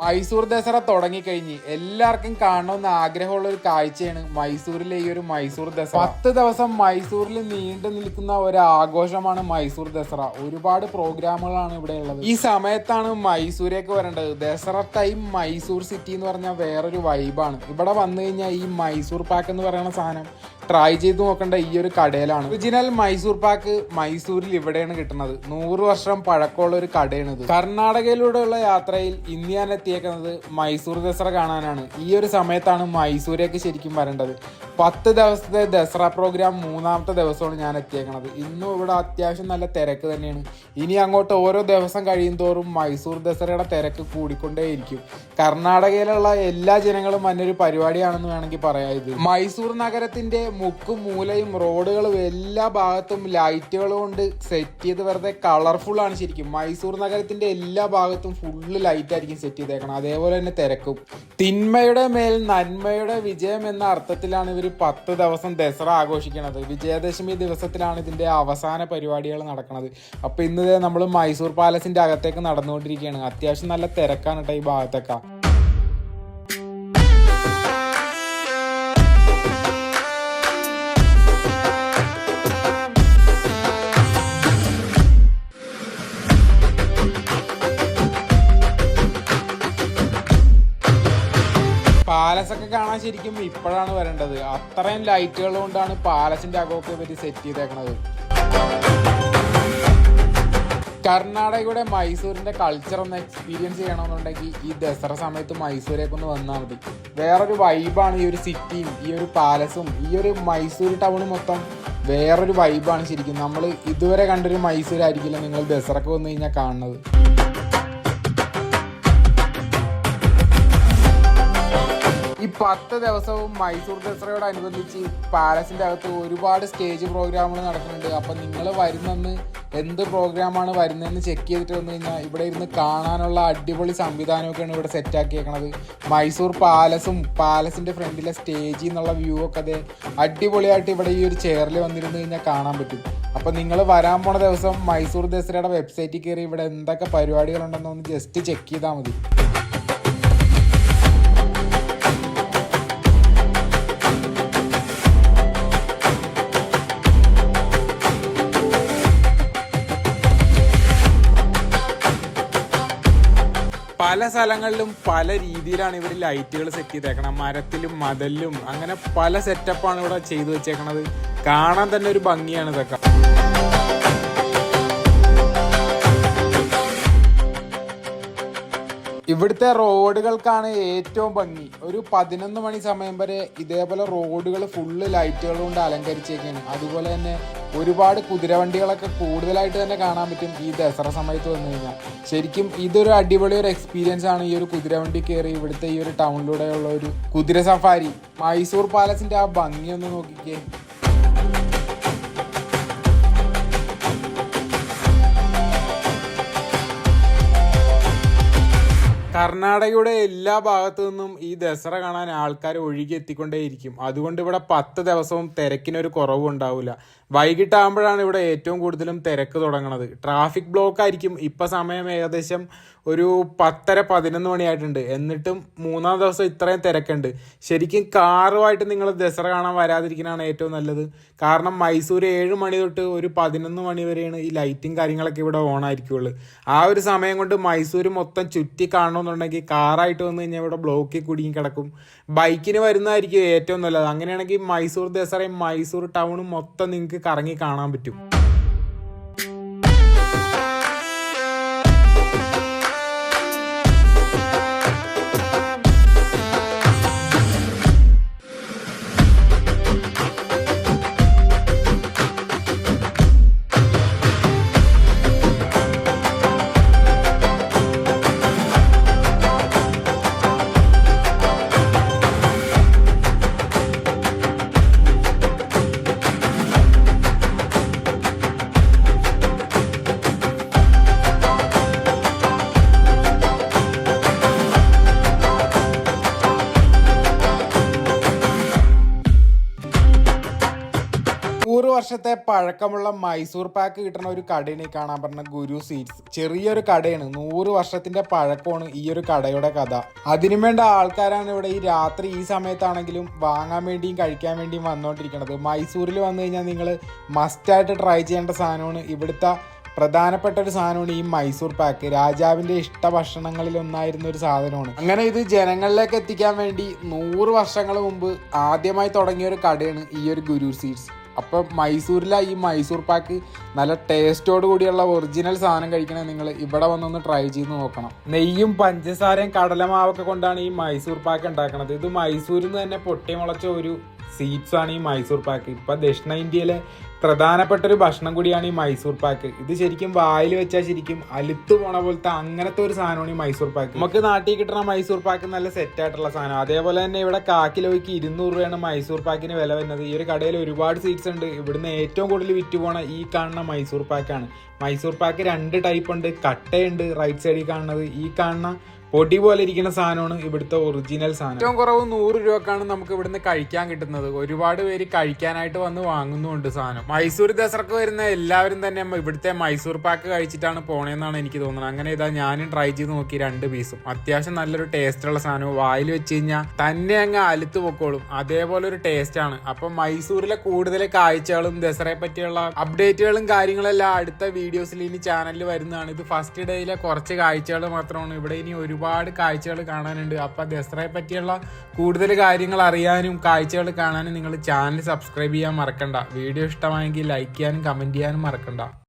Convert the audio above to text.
മൈസൂർ ദസറ തുടങ്ങിക്കഴിഞ്ഞ് എല്ലാവർക്കും കാണണമെന്ന് ആഗ്രഹമുള്ള ഒരു കാഴ്ചയാണ് മൈസൂരിലെ ഈ ഒരു മൈസൂർ ദസറ. 10 ദിവസം മൈസൂരിൽ നീണ്ടു നിൽക്കുന്ന ഒരു ആഘോഷമാണ് മൈസൂർ ദസറ. ഒരുപാട് പ്രോഗ്രാമുകളാണ് ഇവിടെ ഉള്ളത്. ഈ സമയത്താണ് മൈസൂരേക്ക് വരേണ്ടത്. ദസറ ടൈം മൈസൂർ സിറ്റി എന്ന് പറഞ്ഞാൽ വേറൊരു വൈബാണ്. ഇവിടെ വന്നു കഴിഞ്ഞാൽ ഈ മൈസൂർ പാക്ക് എന്ന് പറയുന്ന സാധനം ട്രൈ ചെയ്ത് നോക്കേണ്ട ഈ ഒരു കടയിലാണ്. ഒറിജിനൽ മൈസൂർ പാക്ക് മൈസൂരിൽ ഇവിടെയാണ് കിട്ടുന്നത്. 100 വർഷം പഴക്കമുള്ള ഒരു കടയാണിത്. കർണാടകയിലൂടെയുള്ള യാത്രയിൽ ഇന്ന് ഞാൻ എത്തിയേക്കുന്നത് മൈസൂർ ദസറ കാണാനാണ്. ഈ ഒരു സമയത്താണ് മൈസൂരേക്ക് ശരിക്കും വരേണ്ടത്. 10 ദിവസത്തെ ദസറ പ്രോഗ്രാം 3ാമത്തെ ദിവസമാണ് ഞാൻ എത്തിയേക്കുന്നത്. ഇന്നും ഇവിടെ അത്യാവശ്യം നല്ല തിരക്ക് തന്നെയാണ്. ഇനി അങ്ങോട്ട് ഓരോ ദിവസം കഴിയും തോറും മൈസൂർ ദസറയുടെ തിരക്ക് കൂടിക്കൊണ്ടേയിരിക്കും. കർണാടകയിലുള്ള എല്ലാ ജനങ്ങളും വന്നൊരു പരിപാടിയാണെന്ന് വേണമെങ്കിൽ പറയാം. ഇത് മൈസൂർ നഗരത്തിന്റെ മുക്കും മൂലയും റോഡുകളും എല്ലാ ഭാഗത്തും ലൈറ്റുകൾ കൊണ്ട് സെറ്റ് ചെയ്ത് വെറുതെ കളർഫുൾ ആണ് ശരിക്കും. മൈസൂർ നഗരത്തിന്റെ എല്ലാ ഭാഗത്തും ഫുള്ള് ലൈറ്റ് ആയിരിക്കും സെറ്റ് ചെയ്തേക്കണം. അതേപോലെ തന്നെ തിരക്കും. തിന്മയുടെ മേൽ നന്മയുടെ വിജയം എന്ന അർത്ഥത്തിലാണ് ഇവർ 10 ദിവസം ദസറ ആഘോഷിക്കുന്നത്. വിജയദശമി ദിവസത്തിലാണ് ഇതിന്റെ അവസാന പരിപാടികൾ നടക്കുന്നത്. അപ്പൊ ഇന്ന് നമ്മൾ മൈസൂർ പാലസിന്റെ അകത്തേക്ക് നടന്നുകൊണ്ടിരിക്കുകയാണ്. അത്യാവശ്യം നല്ല തിരക്കാണ് കേട്ടോ ഈ ഭാഗത്തൊക്കെ. പാലസൊക്കെ കാണാൻ ശരിക്കും ഇപ്പോഴാണ് വരേണ്ടത്. അത്രയും ലൈറ്റുകൾ കൊണ്ടാണ് പാലസിന്റെ അകമൊക്കെ ഇവര് സെറ്റ് ചെയ്തേക്കണത്. കർണാടകയുടെ മൈസൂരിന്റെ കൾച്ചർ ഒന്ന് എക്സ്പീരിയൻസ് ചെയ്യണമെന്നുണ്ടെങ്കിൽ ഈ ദസറ സമയത്ത് മൈസൂരേക്ക് ഒന്ന് വന്നാൽ മതി. വേറൊരു വൈബാണ് ഈ ഒരു സിറ്റിയും ഈ ഒരു പാലസും ഈ ഒരു മൈസൂർ ടൗണും മൊത്തം വേറൊരു വൈബാണ് ശരിക്കും. നമ്മൾ ഇതുവരെ കണ്ടൊരു മൈസൂരായിരിക്കില്ല നിങ്ങൾ ദസറക്ക് വന്നു കഴിഞ്ഞാൽ കാണുന്നത്. ഈ 10 ദിവസവും മൈസൂർ ദസറയോടനുബന്ധിച്ച് പാലസിന്റെ അകത്ത് ഒരുപാട് സ്റ്റേജ് പ്രോഗ്രാമുകൾ നടക്കുന്നുണ്ട്. അപ്പം നിങ്ങൾ വരുന്നെന്ന് എന്ത് പ്രോഗ്രാമാണ് വരുന്നതെന്ന് ചെക്ക് ചെയ്തിട്ട് വന്നു കഴിഞ്ഞാൽ ഇവിടെ ഇരുന്ന് കാണാനുള്ള അടിപൊളി സംവിധാനമൊക്കെയാണ് ഇവിടെ സെറ്റാക്കിയേക്കണത്. മൈസൂർ പാലസും പാലസിന്റെ ഫ്രണ്ടിലെ സ്റ്റേജിൽ നിന്നുള്ള വ്യൂ ഒക്കെ അതെ അടിപൊളിയായിട്ട് ഇവിടെ ഈ ഒരു ചെയറിൽ വന്നിരുന്ന് കഴിഞ്ഞാൽ കാണാൻ പറ്റും. അപ്പം നിങ്ങൾ വരാൻ പോണ ദിവസം മൈസൂർ ദസറയുടെ വെബ്സൈറ്റിൽ കയറി ഇവിടെ എന്തൊക്കെ പരിപാടികളുണ്ടെന്നൊന്ന് ജസ്റ്റ് ചെക്ക് ചെയ്താൽ മതി. പല സ്ഥലങ്ങളിലും പല രീതിയിലാണ് ഇവർ ലൈറ്റുകൾ സെറ്റ് ചെയ്തേക്കണം. മരത്തിലും മതലിലും അങ്ങനെ പല സെറ്റപ്പാണ് ഇവിടെ ചെയ്തു വെച്ചേക്കണത്. കാണാൻ തന്നെ ഒരു ഭംഗിയാണ് ഇതൊക്കെ. ഇവിടുത്തെ റോഡുകൾക്കാണ് ഏറ്റവും ഭംഗി. ഒരു 11 മണി സമയം വരെ ഇതേപോലെ റോഡുകൾ ഫുള്ള് ലൈറ്റുകൾ കൊണ്ട് അലങ്കരിച്ചേക്കാണ്. അതുപോലെ തന്നെ ഒരുപാട് കുതിരവണ്ടികളൊക്കെ കൂടുതലായിട്ട് തന്നെ കാണാൻ പറ്റും ഈ ദസറ സമയത്ത് വന്നു കഴിഞ്ഞാൽ. ശരിക്കും ഇതൊരു അടിപൊളി ഒരു എക്സ്പീരിയൻസ് ആണ്. ഈ ഒരു കുതിരവണ്ടി കയറി ഇവിടുത്തെ ഈ ഒരു ടൗണിലൂടെയുള്ള ഒരു കുതിര സഫാരി. മൈസൂർ പാലസിന്റെ ആ ഭംഗി ഒന്ന് നോക്കിക്കേ. കർണാടകയുടെ എല്ലാ ഭാഗത്തു നിന്നും ഈ ദസറ കാണാൻ ആൾക്കാർ ഒഴുകി എത്തിക്കൊണ്ടേയിരിക്കും. അതുകൊണ്ട് ഇവിടെ 10 ദിവസവും തിരക്കിനൊരു കുറവും ഉണ്ടാവില്ല. വൈകിട്ടാകുമ്പോഴാണ് ഇവിടെ ഏറ്റവും കൂടുതലും തിരക്ക് തുടങ്ങുന്നത്. ട്രാഫിക് ബ്ലോക്ക് ആയിരിക്കും. ഇപ്പം സമയം ഏകദേശം ഒരു 10:30-11 മണിയായിട്ടുണ്ട്. എന്നിട്ടും 3ാം ദിവസം ഇത്രയും തിരക്കുണ്ട്. ശരിക്കും കാറുമായിട്ട് നിങ്ങൾ ദസറ കാണാൻ വരാതിരിക്കുന്നതാണ് ഏറ്റവും നല്ലത്. കാരണം മൈസൂർ 7 മണി തൊട്ട് ഒരു 11 മണി വരെയാണ് ഈ ലൈറ്റും കാര്യങ്ങളൊക്കെ ഇവിടെ ഓൺ ആയിരിക്കുള്ളൂ. ആ ഒരു സമയം കൊണ്ട് മൈസൂർ മൊത്തം ചുറ്റി കാണണമെന്നുണ്ടെങ്കിൽ കാറായിട്ട് വന്നു കഴിഞ്ഞാൽ ഇവിടെ ബ്ലോക്കിൽ കുടുങ്ങി കിടക്കും. ബൈക്കിന് വരുന്നതായിരിക്കും ഏറ്റവും നല്ലത്. അങ്ങനെയാണെങ്കിൽ മൈസൂർ ദസറയും മൈസൂർ ടൗണും മൊത്തം നിങ്ങൾക്ക് കറങ്ങി കാണാൻ പറ്റും. വർഷത്തെ പഴക്കമുള്ള മൈസൂർ പാക്ക് കിട്ടുന്ന ഒരു കടയാണ് ഈ കാണാൻ പറഞ്ഞ ഗുരു സ്വീറ്റ്സ്. ചെറിയൊരു കടയാണ്, 100 വർഷത്തിന്റെ പഴക്കമാണ് ഈ ഒരു കടയുടെ കഥ. അതിനു വേണ്ട ആൾക്കാരാണ് ഇവിടെ ഈ രാത്രി ഈ സമയത്താണെങ്കിലും വാങ്ങാൻ വേണ്ടിയും കഴിക്കാൻ വേണ്ടിയും വന്നുകൊണ്ടിരിക്കുന്നത്. മൈസൂരിൽ വന്നു കഴിഞ്ഞാൽ നിങ്ങൾ മസ്റ്റായിട്ട് ട്രൈ ചെയ്യേണ്ട സാധനമാണ്, ഇവിടുത്തെ പ്രധാനപ്പെട്ട ഒരു സാധനമാണ് ഈ മൈസൂർ പാക്ക്. രാജാവിന്റെ ഇഷ്ട ഭക്ഷണങ്ങളിൽ ഒന്നായിരുന്ന ഒരു സാധനമാണ്. അങ്ങനെ ഇത് ജനങ്ങളിലേക്ക് എത്തിക്കാൻ വേണ്ടി 100 വർഷങ്ങൾ മുമ്പ് ആദ്യമായി തുടങ്ങിയ ഒരു കടയാണ് ഈ ഒരു ഗുരു സ്വീറ്റ്സ്. അപ്പം മൈസൂരിലെ ഈ മൈസൂർ പാക്ക് നല്ല ടേസ്റ്റോട് കൂടിയുള്ള ഒറിജിനൽ സാധനം കഴിക്കണേ നിങ്ങൾ ഇവിടെ വന്നൊന്ന് ട്രൈ ചെയ്ത് നോക്കണം. നെയ്യും പഞ്ചസാരയും കടലമാവൊക്കെ കൊണ്ടാണ് ഈ മൈസൂർ പാക്ക് ഉണ്ടാക്കുന്നത്. ഇത് മൈസൂരിൽ നിന്ന് തന്നെ പൊട്ടി മുളച്ച ഒരു സ്വീറ്റ്സ് ആണ് ഈ മൈസൂർ പാക്ക്. ഇപ്പൊ ദക്ഷിണേന്ത്യയിലെ പ്രധാനപ്പെട്ട ഒരു ഭക്ഷണം കൂടിയാണ് ഈ മൈസൂർ പാക്ക്. ഇത് ശരിക്കും വായിൽ വെച്ചാൽ ശരിക്കും അലുത്തു പോണ പോലത്തെ അങ്ങനത്തെ ഒരു സാധനമാണ് ഈ മൈസൂർ പാക്ക്. നമുക്ക് നാട്ടിൽ കിട്ടുന്ന മൈസൂർ പാക്ക് നല്ല സെറ്റ് ആയിട്ടുള്ള സാധനം. അതേപോലെ തന്നെ ഇവിടെ കാക്കിലോയ്ക്ക് 200 രൂപയാണ് മൈസൂർ പാക്കിന് വില വരുന്നത്. ഈ ഒരു കടയിൽ ഒരുപാട് സ്വീറ്റ്സ് ഉണ്ട്. ഇവിടുന്ന് ഏറ്റവും കൂടുതൽ വിറ്റ് പോണ ഈ കാണുന്ന മൈസൂർ പാക്കാണ്. മൈസൂർ പാക്ക് 2 ടൈപ്പ് ഉണ്ട്. കട്ടയുണ്ട് റൈറ്റ് സൈഡിൽ കാണുന്നത്, ഈ കാണുന്ന പൊടി പോലെ ഇരിക്കുന്ന സാധനമാണ് ഇവിടുത്തെ ഒറിജിനൽ സാധനം. ഏറ്റവും കുറവ് 100 രൂപക്കാണ് നമുക്ക് ഇവിടുന്ന് കഴിക്കാൻ കിട്ടുന്നത്. ഒരുപാട് പേര് കഴിക്കാനായിട്ട് വന്ന് വാങ്ങുന്നുണ്ട് സാധനം. മൈസൂർ ദസറക്ക് വരുന്ന എല്ലാവരും തന്നെ ഇവിടുത്തെ മൈസൂർ പാക്ക് കഴിച്ചിട്ടാണ് പോണേന്നാണ് എനിക്ക് തോന്നുന്നത്. അങ്ങനെ ഇതാ ഞാനും ട്രൈ ചെയ്ത് നോക്കി 2 പീസും. അത്യാവശ്യം നല്ലൊരു ടേസ്റ്റുള്ള സാധനവും, വായിൽ വെച്ച് കഴിഞ്ഞാൽ തന്നെ അങ്ങ് അലുത്ത് പൊക്കോളും, അതേപോലെ ഒരു ടേസ്റ്റ് ആണ്. അപ്പൊ മൈസൂരിലെ കൂടുതൽ കാഴ്ചകളും ദസറയെ പറ്റിയുള്ള അപ്ഡേറ്റുകളും കാര്യങ്ങളെല്ലാം അടുത്ത വീഡിയോസിൽ ഇനി ചാനലിൽ വരുന്നതാണ്. ഇത് ഫസ്റ്റ് ഡേയിലെ കുറച്ച് കാഴ്ചകൾ മാത്രമാണ്. ഇവിടെ ഇനി ഒരുപാട് കാഴ്ചകൾ കാണാനുണ്ട്. അപ്പൊ ദസറയെ പറ്റിയുള്ള കൂടുതൽ കാര്യങ്ങൾ അറിയാനും കാഴ്ചകൾ കാണാനും നിങ്ങൾ ചാനൽ സബ്സ്ക്രൈബ് ചെയ്യാൻ മറക്കണ്ട. വീഡിയോ ഇഷ്ടമായെങ്കിൽ ലൈക്ക് ചെയ്യാനും കമന്റ് ചെയ്യാനും മറക്കണ്ട.